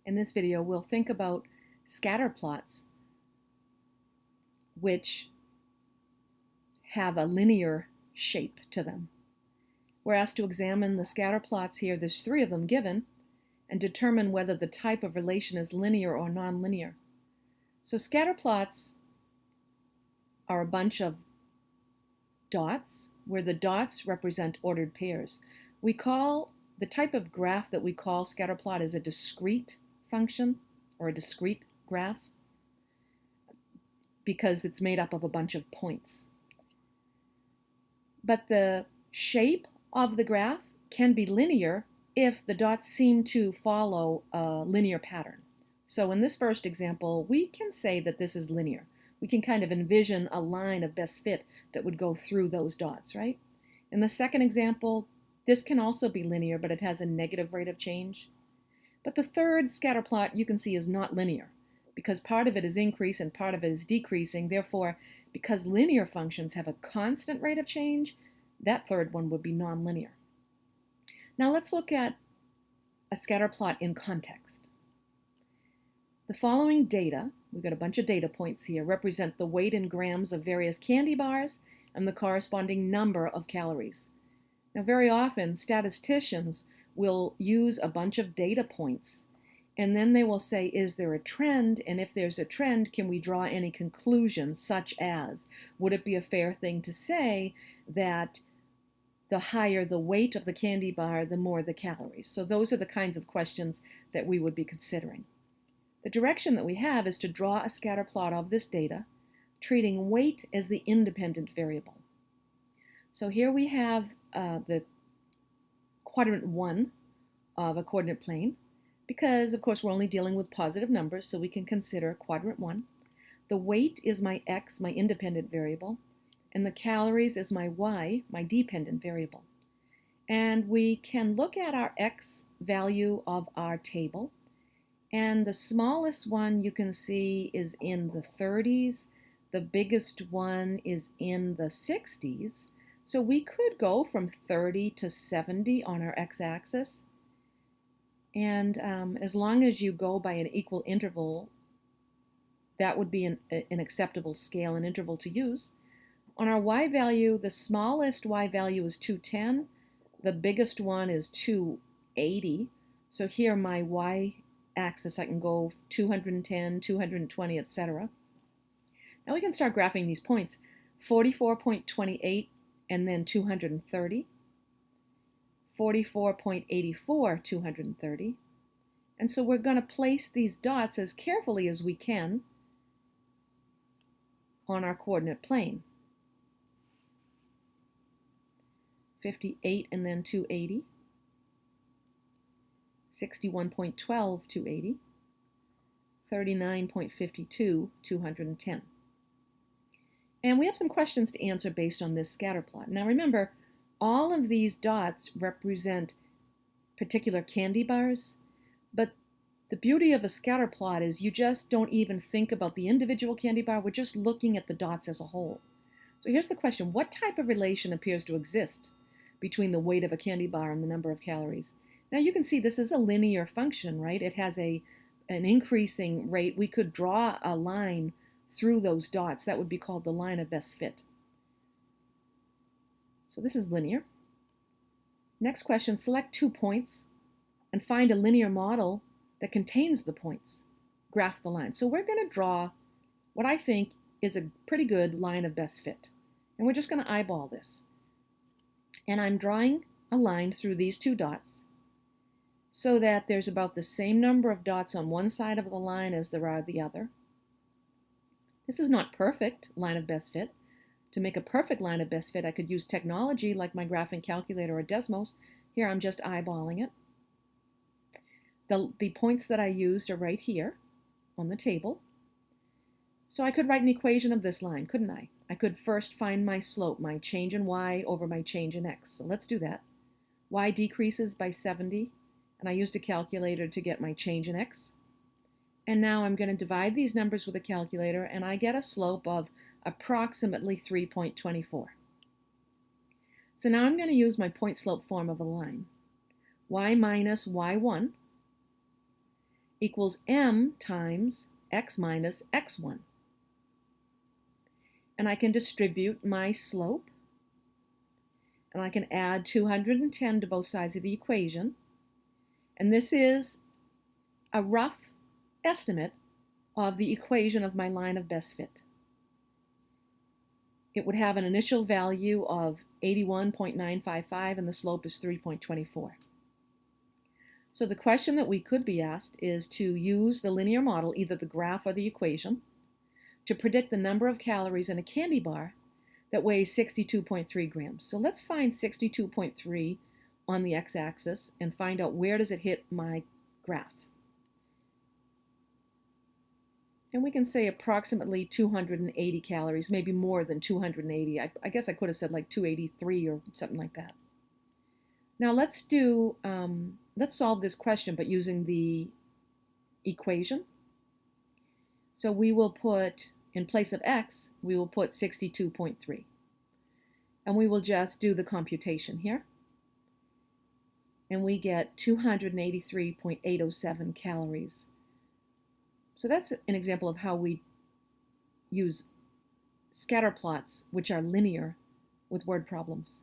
In this video, we'll think about scatter plots, which have a linear shape to them. We're asked to examine the scatter plots here, there's 3 of them given, and determine whether the type of relation is linear or nonlinear. So scatter plots are a bunch of dots, where the dots represent ordered pairs. We call the type of graph that we call scatter plot is a discrete function, or a discrete graph, because it's made up of a bunch of points. But the shape of the graph can be linear if the dots seem to follow a linear pattern. So in this first example, we can say that this is linear. We can kind of envision a line of best fit that would go through those dots, right? In the second example, this can also be linear, but it has a negative rate of change. But the third scatter plot you can see is not linear, because part of it is increase and part of it is decreasing. Therefore, because linear functions have a constant rate of change, that third one would be nonlinear. Now let's look at a scatter plot in context. The following data, we've got a bunch of data points here, represent the weight in grams of various candy bars and the corresponding number of calories. Now very often statisticians will use a bunch of data points, and then they will say, is there a trend? And if there's a trend, can we draw any conclusions, such as, would it be a fair thing to say that the higher the weight of the candy bar, the more the calories? So those are the kinds of questions that we would be considering. The direction that we have is to draw a scatter plot of this data, treating weight as the independent variable. So here we have the quadrant 1 of a coordinate plane, because of course we're only dealing with positive numbers, so we can consider quadrant 1. The weight is my x, my independent variable, and the calories is my y, my dependent variable. And we can look at our x value of our table, and the smallest one you can see is in the 30s, the biggest one is in the 60s. So we could go from 30 to 70 on our x-axis. And as long as you go by an equal interval, that would be an acceptable scale and interval to use. On our y value, the smallest y value is 210. The biggest one is 280. So here my y-axis, I can go 210, 220, etc. Now we can start graphing these points. 44.28 and then 230. 44.84, 230. And so we're going to place these dots as carefully as we can on our coordinate plane. 58 and then 280. 61.12, 280. 39.52, 210. And we have some questions to answer based on this scatter plot. Now remember, all of these dots represent particular candy bars, but the beauty of a scatter plot is you just don't even think about the individual candy bar. We're just looking at the dots as a whole. So here's the question: what type of relation appears to exist between the weight of a candy bar and the number of calories? Now you can see this is a linear function, right? It has an increasing rate. We could draw a line through those dots. That would be called the line of best fit. So this is linear. Next question, select 2 points and find a linear model that contains the points. Graph the line. So we're going to draw what I think is a pretty good line of best fit. And we're just going to eyeball this. And I'm drawing a line through these 2 dots so that there's about the same number of dots on one side of the line as there are the other. This is not perfect line of best fit. To make a perfect line of best fit, I could use technology like my graphing calculator or Desmos. Here I'm just eyeballing it. The points that I used are right here on the table. So I could write an equation of this line, couldn't I? I could first find my slope, my change in y over my change in x. So let's do that. Y decreases by 70, and I used a calculator to get my change in x. And now I'm going to divide these numbers with a calculator, and I get a slope of approximately 3.24. So now I'm going to use my point slope form of a line. Y minus y1 equals m times x minus x1. And I can distribute my slope, and I can add 210 to both sides of the equation. And this is a rough estimate of the equation of my line of best fit. It would have an initial value of 81.955 and the slope is 3.24. So the question that we could be asked is to use the linear model, either the graph or the equation, to predict the number of calories in a candy bar that weighs 62.3 grams. So let's find 62.3 on the x-axis and find out where does it hit my graph. And we can say approximately 280 calories, maybe more than 280. I guess I could have said like 283 or something like that. Now let's solve this question, but using the equation. So we will put, in place of x, we will put 62.3. And we will just do the computation here. And we get 283.807 calories. So that's an example of how we use scatter plots, which are linear, with word problems.